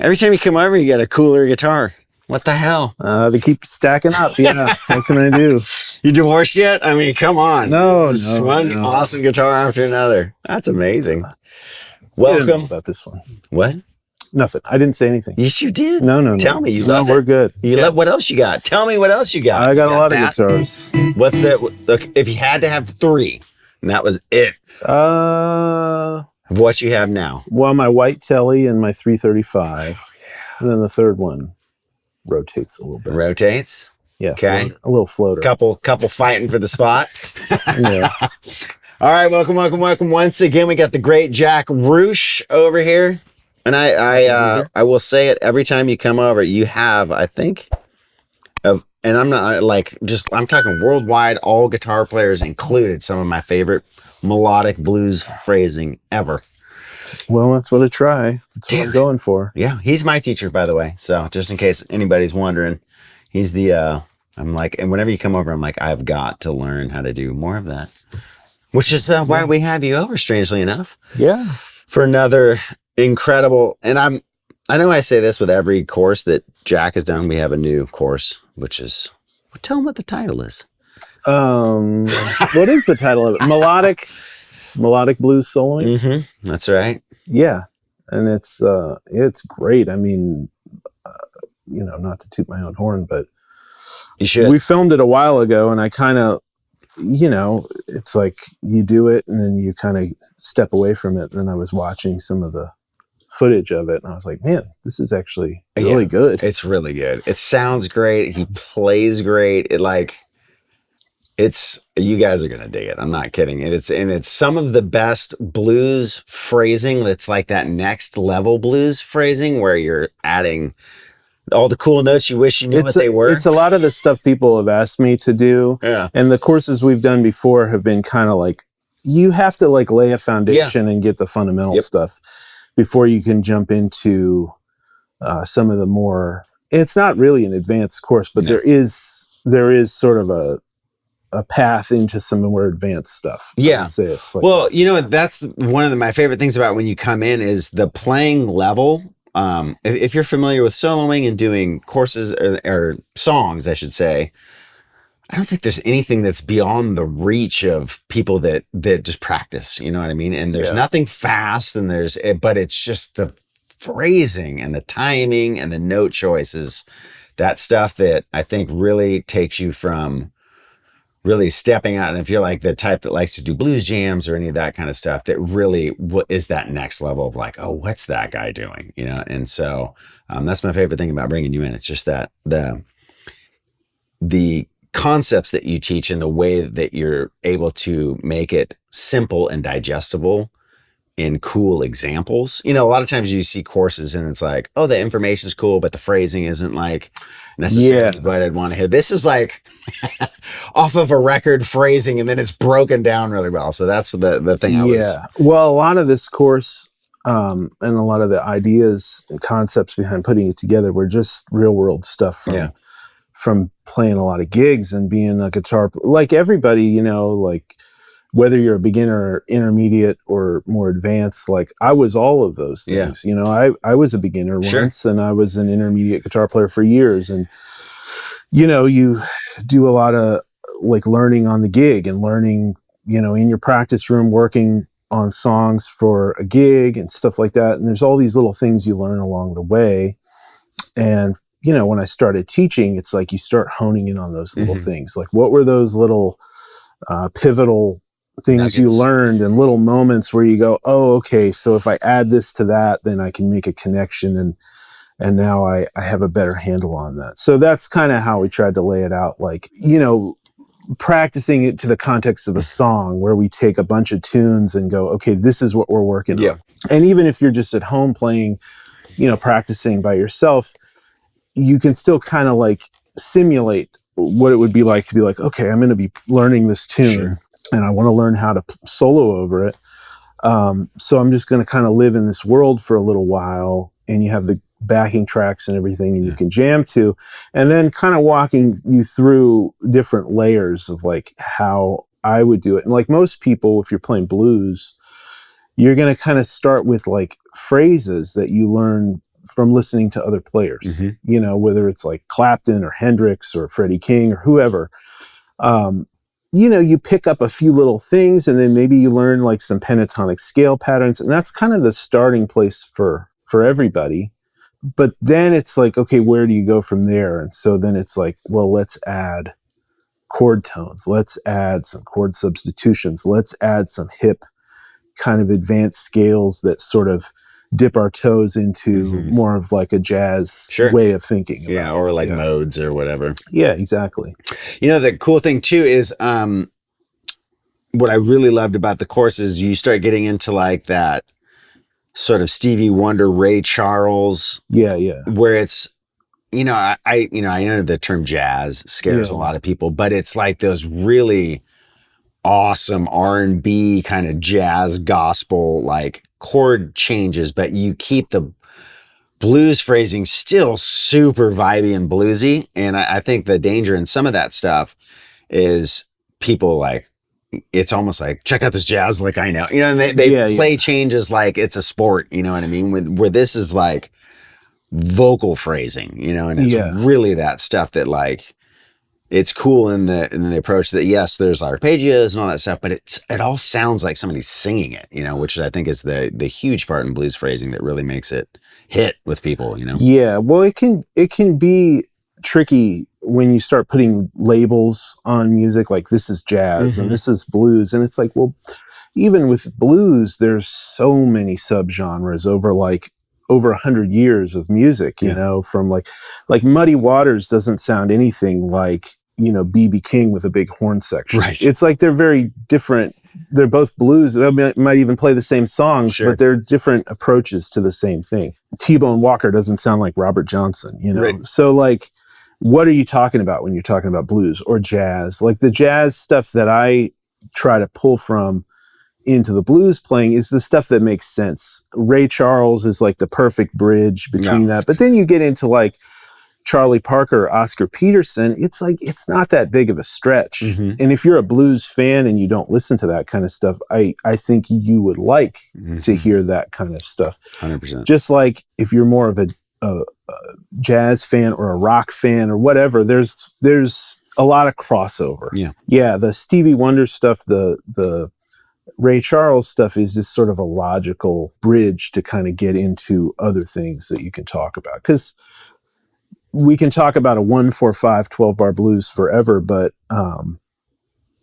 Every time you come over, you got a cooler guitar. What the hell? They keep stacking up. Yeah. What can I do? You divorced yet? I mean, come on. No, One awesome guitar after another. That's amazing. Welcome. About this one. What? Nothing. I didn't say anything. Yes, you did. No. Tell me. You no, love we're it. good. What else you got? Tell me what else you got. I got a lot that? of guitars. What's that? Look, if you had to have 3, and that was it. Of what you have now. Well, my white telly and my 335. And then the third one rotates a little bit. Rotates? Yeah. Okay. A little floater. Couple fighting for the spot. Yeah. All right, welcome. Once again, we got the great Jack Ruch over here. And I will say it every time you come over, you have, I think, and I'm not I'm talking worldwide, all guitar players included, some of my favorite melodic blues phrasing ever. Well, that's what I try. That's what I'm going for. Yeah, he's my teacher, by the way. So just in case anybody's wondering, he's the, I'm like, and whenever you come over, I'm like, I've got to learn how to do more of that. Which is why we have you over, strangely enough. Yeah. For another incredible, and I know I say this with every course that Jack has done. We have a new course, which is, tell him what the title is. What is the title of it? Melodic blues soloing. Mm-hmm. That's right. Yeah, and it's great. I mean, not to toot my own horn, but you should. We filmed it a while ago, and I kind of, it's like you do it, and then you kind of step away from it. And then I was watching some of the footage of it, and I was like, man, this is actually really good. It's really good. It sounds great. He plays great. You guys are gonna dig it. I'm not kidding. It's some of the best blues phrasing. That's like that next level blues phrasing where you're adding all the cool notes you wish you knew what they were. It's a lot of the stuff people have asked me to do. Yeah. And the courses we've done before have been kind of like, you have to like lay a foundation and get the fundamental stuff before you can jump into some of the more, it's not really an advanced course, but there is sort of a path into some more advanced stuff. Yeah. I'd say it's like, well, that's one of my favorite things about when you come in is the playing level. If you're familiar with soloing and doing courses or songs, I should say, I don't think there's anything that's beyond the reach of people that just practice, you know what I mean? And there's nothing fast but it's just the phrasing and the timing and the note choices, that stuff that I think really takes you from really stepping out. And if you're like the type that likes to do blues jams or any of that kind of stuff, that really is that next level of like, oh, what's that guy doing? And so that's my favorite thing about bringing you in. It's just that the concepts that you teach and the way that you're able to make it simple and digestible in cool examples. A lot of times you see courses and it's like, oh, the information's cool, but the phrasing isn't like necessarily what I'd want to hear. This is like off of a record phrasing and then it's broken down really well. So that's the thing. Well, a lot of this course and a lot of the ideas and concepts behind putting it together were just real world stuff from playing a lot of gigs and being a guitar, like everybody, like whether you're a beginner, intermediate, or more advanced, like I was all of those things. I was a beginner once, and I was an intermediate guitar player for years. And, you do a lot of like learning on the gig and learning, in your practice room, working on songs for a gig and stuff like that. And there's all these little things you learn along the way. And, when I started teaching, it's like you start honing in on those little things. Like what were those little pivotal things nuggets you learned and little moments where you go, oh, okay, so if I add this to that, then I can make a connection and now I have a better handle on that. So that's kind of how we tried to lay it out, like, practicing it to the context of a song where we take a bunch of tunes and go, okay, this is what we're working on. And even if you're just at home playing, practicing by yourself, you can still kind of like simulate what it would be like to be like, okay, I'm going to be learning this tune and I want to learn how to solo over it. So I'm just going to kind of live in this world for a little while, and you have the backing tracks and everything and you can jam to, and then kind of walking you through different layers of like how I would do it. And like most people, if you're playing blues, you're going to kind of start with like phrases that you learn from listening to other players, Mm-hmm. you know, whether it's like Clapton or Hendrix or Freddie King or whoever. You know, you pick up a few little things, and then maybe you learn like some pentatonic scale patterns, and that's kind of the starting place for everybody. But then it's like, okay, where do you go from there? And so then it's like, well, let's add chord tones, let's add some chord substitutions, let's add some hip kind of advanced scales that sort of dip our toes into more of like a jazz way of thinking about yeah, or like modes or whatever. Yeah, exactly. You know, the cool thing too is what I really loved about the course is you start getting into like that sort of Stevie Wonder, Ray Charles. Yeah. Where it's, you know, I know the term jazz scares a lot of people, but it's like those really awesome R&B kind of jazz gospel like chord changes, but you keep the blues phrasing still super vibey and bluesy. And I think the danger in some of that stuff is people like, it's almost like, check out this jazz like I know, you know, and they play changes like it's a sport, you know what I mean? Where this is like vocal phrasing, you know, and it's really that stuff that like, it's cool in the approach that yes, there's arpeggios and all that stuff, but it all sounds like somebody's singing it, you know, which I think is the huge part in blues phrasing that really makes it hit with people, you know. Yeah, well, it can be tricky when you start putting labels on music, like this is jazz and this is blues, and it's like, well, even with blues, there's so many subgenres over 100 years of music, you know, from like Muddy Waters doesn't sound anything like, you know, B.B. King with a big horn section. Right. It's like they're very different. They're both blues. They might even play the same songs, but they're different approaches to the same thing. T-Bone Walker doesn't sound like Robert Johnson, you know? Right. So like, what are you talking about when you're talking about blues or jazz? Like the jazz stuff that I try to pull from into the blues playing is the stuff that makes sense. Ray Charles is like the perfect bridge between that. But then you get into like Charlie Parker, Oscar Peterson, it's like, it's not that big of a stretch. And if you're a blues fan and you don't listen to that kind of stuff, I think you would like to hear that kind of stuff. 100%. Just like if you're more of a jazz fan or a rock fan or whatever, there's a lot of crossover. Yeah, the Stevie Wonder stuff, the Ray Charles stuff is just sort of a logical bridge to kind of get into other things that you can talk about. Because we can talk about a 1-4-5 12-bar blues forever, but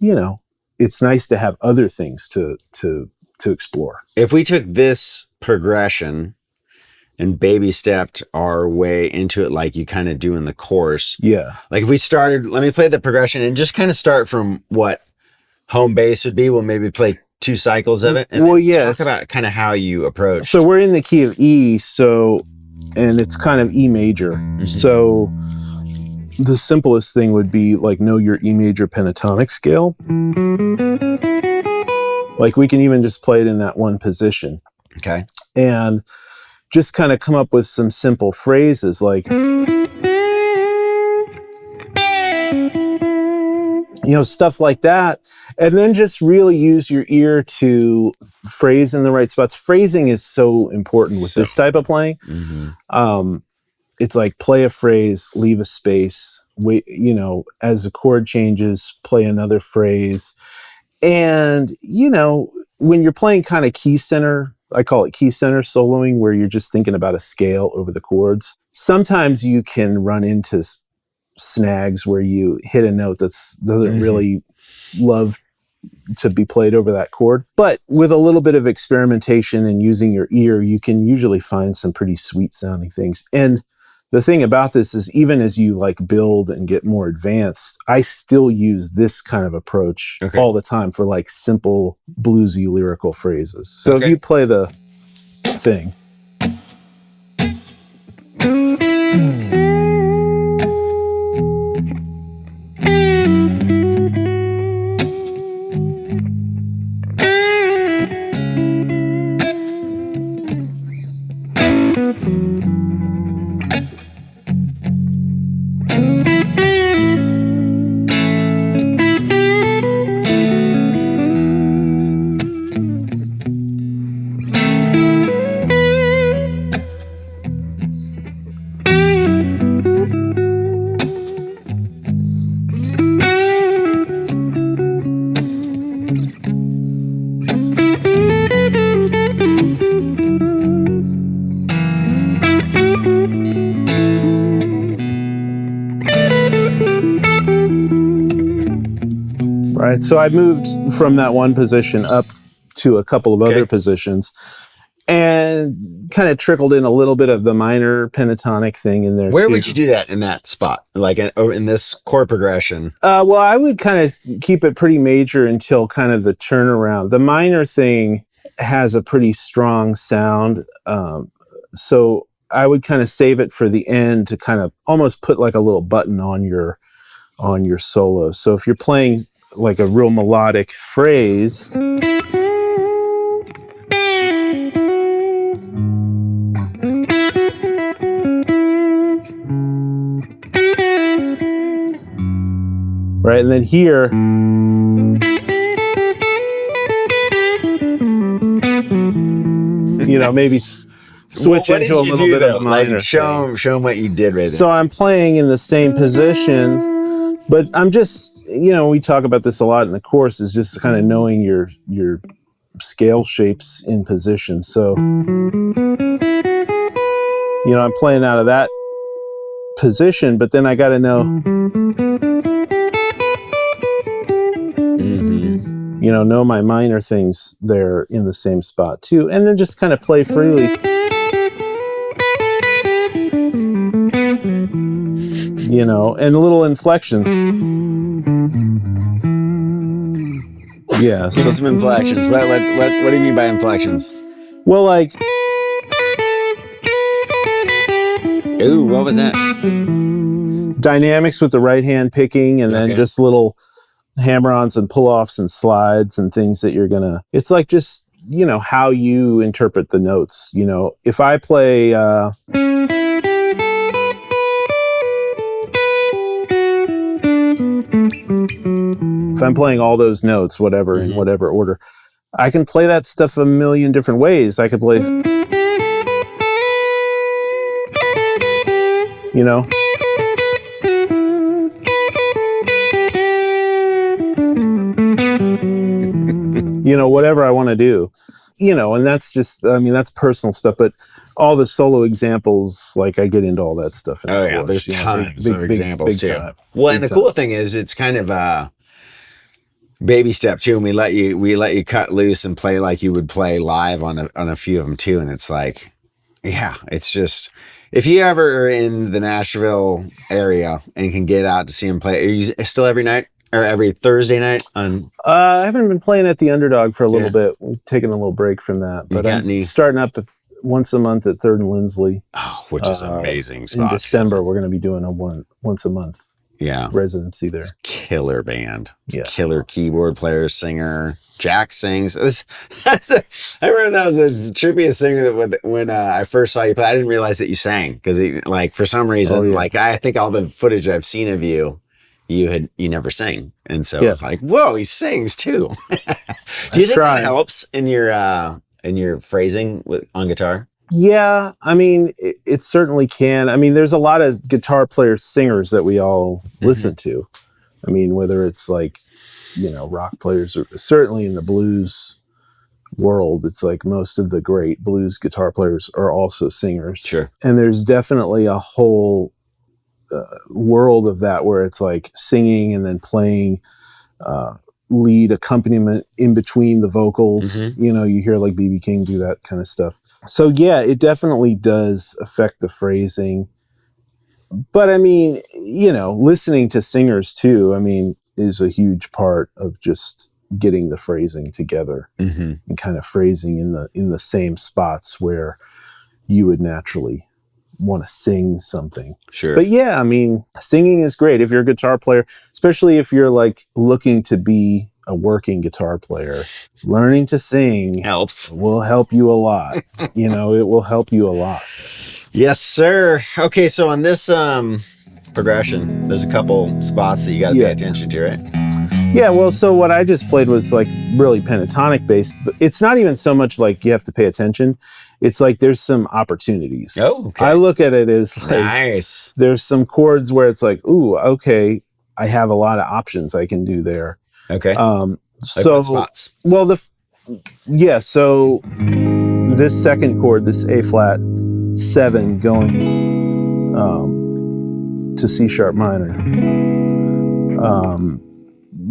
you know, it's nice to have other things to explore. If we took this progression and baby stepped our way into it like you kind of do in the course. Like if we started, let me play the progression and just kind of start from what home base would be. We'll maybe play 2 cycles of it. And talk about kind of how you approach. So we're in the key of E, and it's kind of E major. So the simplest thing would be like, know your E major pentatonic scale. Like we can even just play it in that one position. Okay. And just kind of come up with some simple phrases like, you know, stuff like that. And then just really use your ear to phrase in the right spots. Phrasing is so important with this type of playing. It's like play a phrase, leave a space, wait, you know, as the chord changes, play another phrase. And, you know, when you're playing kind of key center, I call it key center soloing, where you're just thinking about a scale over the chords. Sometimes you can run into snags where you hit a note that doesn't really love to be played over that chord. But with a little bit of experimentation and using your ear, you can usually find some pretty sweet sounding things. And the thing about this is, even as you like build and get more advanced, I still use this kind of approach all the time for like simple bluesy lyrical phrases. So if you play the thing. right? So I moved from that one position up to a couple of other positions, and kind of trickled in a little bit of the minor pentatonic thing in there. Where too. would you do that in that spot? Like in this chord progression? Well, I would kind of keep it pretty major until kind of the turnaround. The minor thing has a pretty strong sound. So I would kind of save it for the end to kind of almost put like a little button on your solo. So if you're playing like a real melodic phrase, right? And then here, you know, maybe switch into a little bit of the minor. Like show them what you did right there. So I'm playing in the same position, but I'm just, you know, we talk about this a lot in the course, is just kind of knowing your scale shapes in position. So, you know, I'm playing out of that position, but then I got to know, you know my minor things there in the same spot too, and then just kind of play freely. You know, and a little inflection. Yeah, so some inflections. What do you mean by inflections? Well, like, ooh, what was that? Dynamics with the right hand picking, and then just little hammer-ons and pull-offs and slides and things that you're gonna. It's like just, you know, how you interpret the notes. You know, if I play. If I'm playing all those notes, whatever, in whatever order, I can play that stuff a million different ways. I could play, you know, whatever I want to do, you know, and that's just, I mean, that's personal stuff, but all the solo examples, like I get into all that stuff. Oh yeah, there's tons of examples too. Well, and the cool thing is it's kind of a baby step too, and we let you cut loose and play like you would play live on a few of them too, and it's like, yeah, it's just, if you ever are in the Nashville area and can get out to see them play, are you still every night or every Thursday night on? I haven't been playing at the Underdog for a little bit. We've taken a little break from that, but I'm starting up once a month at 3rd and Lindsley. Oh, which is amazing spot. In December, we're going to be doing a once a month residency there. Killer band. Yeah. Killer keyboard player, singer. Jack sings. I remember that was the trippiest thing that when I first saw you play. I didn't realize that you sang, because like for some reason, like I think all the footage I've seen of you never sang, and so I was like, whoa, he sings too. Do you think that helps in your phrasing on guitar? Yeah, I mean, it certainly can. I mean, there's a lot of guitar players, singers that we all listen to. I mean, whether it's like, you know, rock players, or certainly in the blues world, it's like most of the great blues guitar players are also singers. Sure. And there's definitely a whole world of that where it's like singing and then playing lead accompaniment in between the vocals. You know, you hear like B.B. King do that kind of stuff. So yeah, it definitely does affect the phrasing. But I mean, you know, listening to singers too, I mean, is a huge part of just getting the phrasing together and kind of phrasing in the same spots where you would naturally want to sing something. Sure. But yeah, I mean, singing is great if you're a guitar player, especially if you're like looking to be a working guitar player. Learning to sing will help you a lot. You know, it will help you a lot. Yes, sir. Okay, so on this progression, there's a couple spots that you got to pay attention to, right? Yeah, well, so what I just played was like really pentatonic based, but it's not even so much like you have to pay attention. It's like there's some opportunities. Oh, okay. I look at it as like, nice. There's some chords where it's like, ooh, okay, I have a lot of options I can do there. Okay. So what spots? Well, so this second chord, this A flat 7 going to C sharp minor.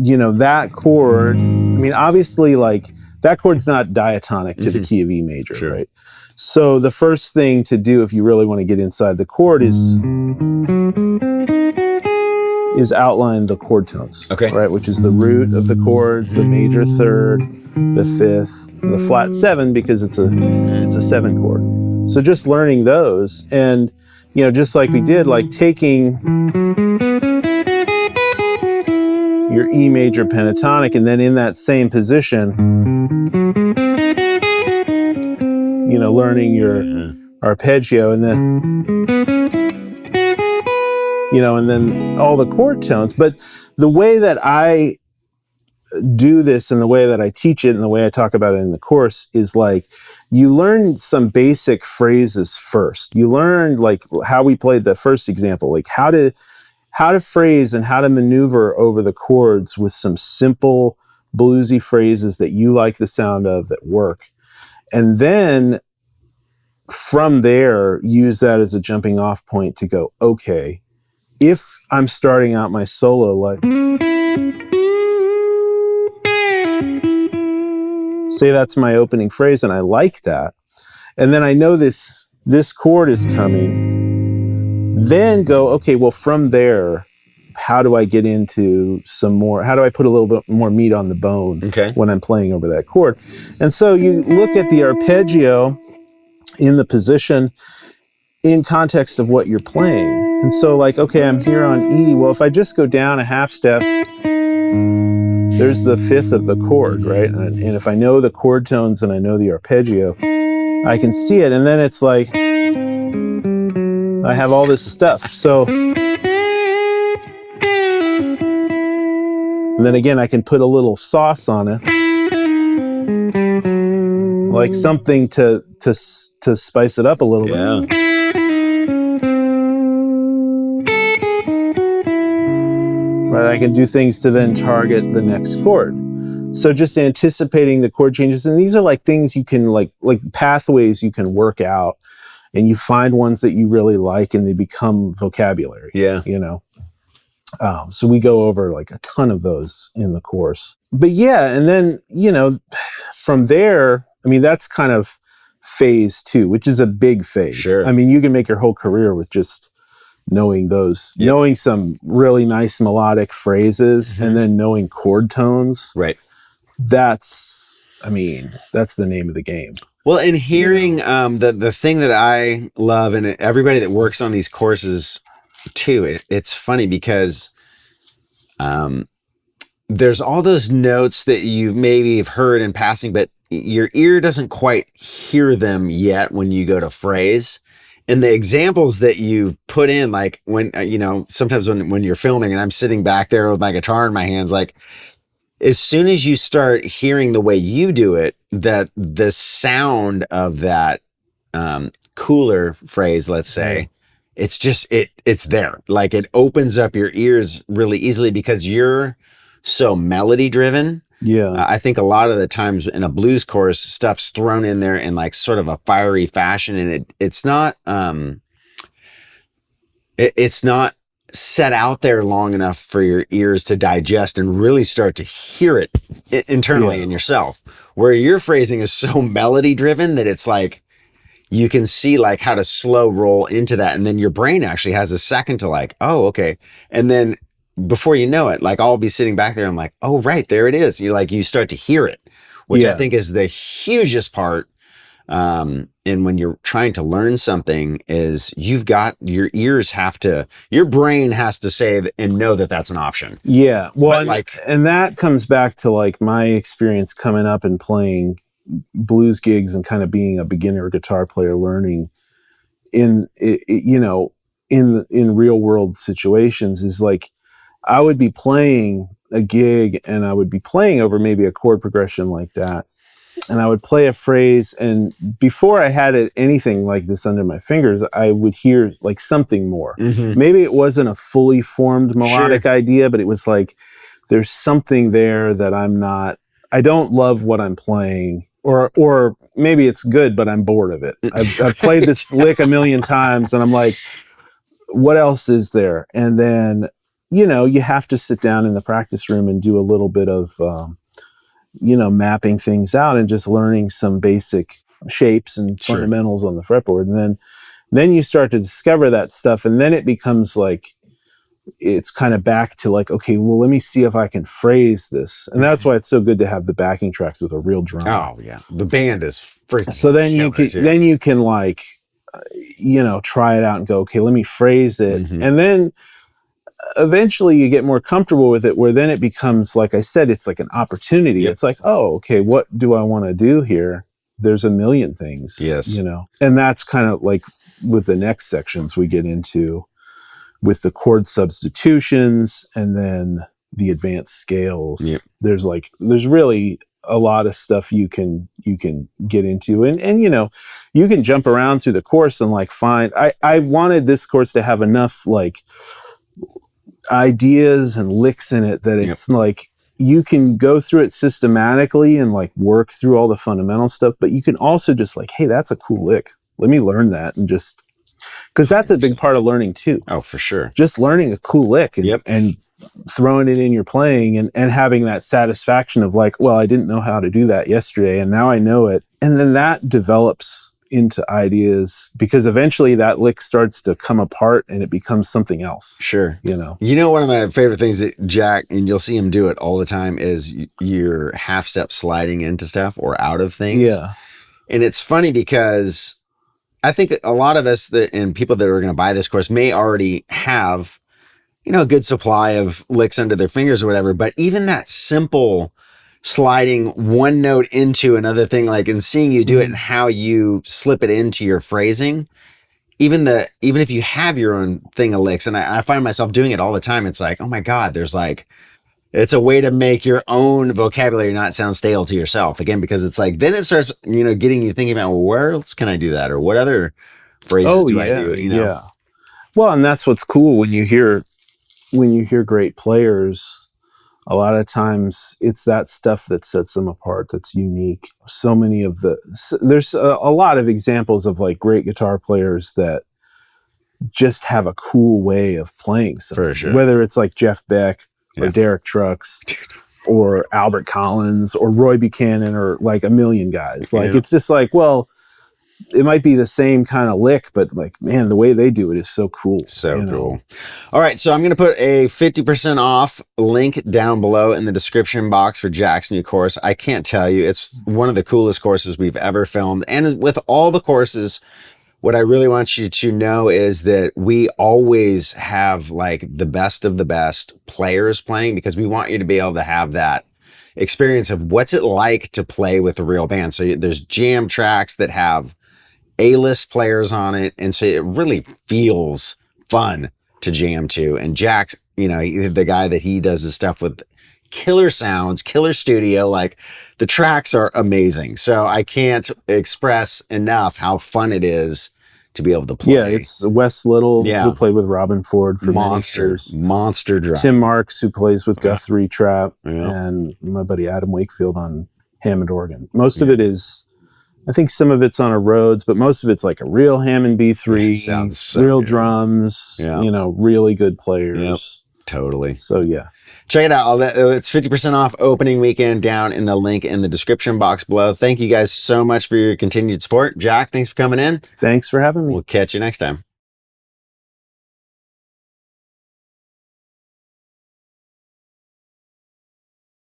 you know, that chord, I mean, obviously, like, that chord's not diatonic to the key of E major, Sure. right? So the first thing to do if you really want to get inside the chord is outline the chord tones, Okay. right? Which is the root of the chord, the major third, the fifth, the flat seven, because it's a seven chord. So just learning those, and, you know, just like we did, like taking your E major pentatonic, and then in that same position, you know, learning your arpeggio, and then, you know, and then all the chord tones. But the way that I do this, and the way that I teach it, and the way I talk about it in the course, is like, you learn some basic phrases first. You learn, like, how we played the first example, like how to phrase and how to maneuver over the chords with some simple bluesy phrases that you like the sound of, that work. And then from there, use that as a jumping off point to go, okay, if I'm starting out my solo, like, say that's my opening phrase and I like that, and then I know this chord is coming, then go, okay, well, from there, how do I get into some more, how do I put a little bit more meat on the bone when I'm playing over that chord? And so you look at the arpeggio in the position in context of what you're playing. And so, like, okay, I'm here on E. Well, if I just go down a half step, there's the fifth of the chord, right? And if I know the chord tones and I know the arpeggio, I can see it. And then it's like, I have all this stuff. So, and then again, I can put a little sauce on it, like something to spice it up a little bit. Right, I can do things to then target the next chord. So just anticipating the chord changes, and these are like things you can like pathways you can work out, and you find ones that you really like, and they become vocabulary. Yeah, you know. So we go over like a ton of those in the course. But yeah, and then, you know, from there, I mean, that's kind of phase 2, which is a big phase. Sure. I mean, you can make your whole career with just knowing those, knowing some really nice melodic phrases, and then knowing chord tones. Right. That's, I mean, that's the name of the game. Well, and hearing the thing that I love, and everybody that works on these courses too, it's funny because there's all those notes that you maybe have heard in passing, but your ear doesn't quite hear them yet when you go to phrase. And the examples that you put in, like when, you know, sometimes when you're filming and I'm sitting back there with my guitar in my hands, like as soon as you start hearing the way you do it, that the sound of that cooler phrase, let's say, it's just, it's there. Like it opens up your ears really easily because you're so melody driven. Yeah. I think a lot of the times in a blues chorus, stuff's thrown in there in like sort of a fiery fashion, and it's not it's not set out there long enough for your ears to digest and really start to hear it internally in yourself. Where your phrasing is so melody driven that it's like you can see like how to slow roll into that, and then your brain actually has a second to like, oh, okay, and then before you know it, like I'll be sitting back there, I'm like, oh, right, there it is. You start to hear it, which I think is the hugest part. And when you're trying to learn something, is you've got your ears your brain has to say and know that that's an option. Yeah. Well, like, and that comes back to like my experience coming up and playing blues gigs and kind of being a beginner guitar player, learning in real world situations, is like, I would be playing a gig and I would be playing over maybe a chord progression like that. And I would play a phrase, and before I had anything like this under my fingers, I would hear like something more. Maybe it wasn't a fully formed melodic idea, but it was like, there's something there that I don't love what I'm playing, or maybe it's good, but I'm bored of it. I've played this lick a million times and I'm like, what else is there? And then, you know, you have to sit down in the practice room and do a little bit of, you know, mapping things out and just learning some basic shapes and Sure. fundamentals on the fretboard. And then you start to discover that stuff. And then it becomes like, it's kind of back to like, okay, well, let me see if I can phrase this. And that's why it's so good to have the backing tracks with a real drum. Oh yeah. The band is freaking. So then you can like, you know, try it out and go, okay, let me phrase it. And then eventually you get more comfortable with it, where then it becomes, like I said, it's like an opportunity. Yep. It's like, oh, okay, what do I want to do here? There's a million things, you know, and that's kind of like with the next sections we get into with the chord substitutions and then the advanced scales. Yep. There's really a lot of stuff you can get into, and you know, you can jump around through the course and like find, I wanted this course to have enough like ideas and licks in it that it's like you can go through it systematically and like work through all the fundamental stuff, but you can also just like, hey, that's a cool lick, let me learn that, and just because that's a big part of learning too. Oh, for sure. Just learning a cool lick and, and throwing it in your playing and having that satisfaction of like, well, I didn't know how to do that yesterday and now I know it. And then that develops into ideas, because eventually that lick starts to come apart and it becomes something else. Sure. You know, one of my favorite things that Jack, and you'll see him do it all the time, is your half step sliding into stuff or out of things. Yeah. And it's funny because I think a lot of us and people that are going to buy this course may already have, you know, a good supply of licks under their fingers or whatever. But even that simple sliding one note into another thing, like, and seeing you do it and how you slip it into your phrasing, even if you have your own thing of licks, and I find myself doing it all the time. It's like, oh my God, it's a way to make your own vocabulary not sound stale to yourself again, because it's like, then it starts, you know, getting you thinking about, well, where else can I do that? Or what other phrases do I do? You know? Yeah. Well, and that's what's cool when you hear great players, a lot of times it's that stuff that sets them apart, that's unique. So many of there's a lot of examples of like great guitar players that just have a cool way of playing something. For sure. Whether it's like Jeff Beck or Derek Trucks or Albert Collins or Roy Buchanan or like a million guys. Like, it's just like, well, it might be the same kind of lick, but like, man, the way they do it is so cool. So cool. All right. So I'm going to put a 50% off link down below in the description box for Jack's new course. I can't tell you, it's one of the coolest courses we've ever filmed. And with all the courses, what I really want you to know is that we always have like the best of the best players playing, because we want you to be able to have that experience of what's it like to play with a real band. So there's jam tracks that have A-list players on it, and so it really feels fun to jam to. And Jack's, you know, the guy that he does his stuff with, killer sounds, killer studio, like the tracks are amazing. So I can't express enough how fun it is to be able to play. Yeah, it's Wes Little, who played with Robin Ford for monster drop. Tim Marks, who plays with Guthrie Trap, and my buddy Adam Wakefield on Hammond organ. Most of it is, I think some of it's on a Rhodes, but most of it's like a real Hammond B3, so real good drums, you know, really good players. Yep, totally. So yeah. Check it out. It's 50% off opening weekend down in the link in the description box below. Thank you guys so much for your continued support. Jack, thanks for coming in. Thanks for having me. We'll catch you next time.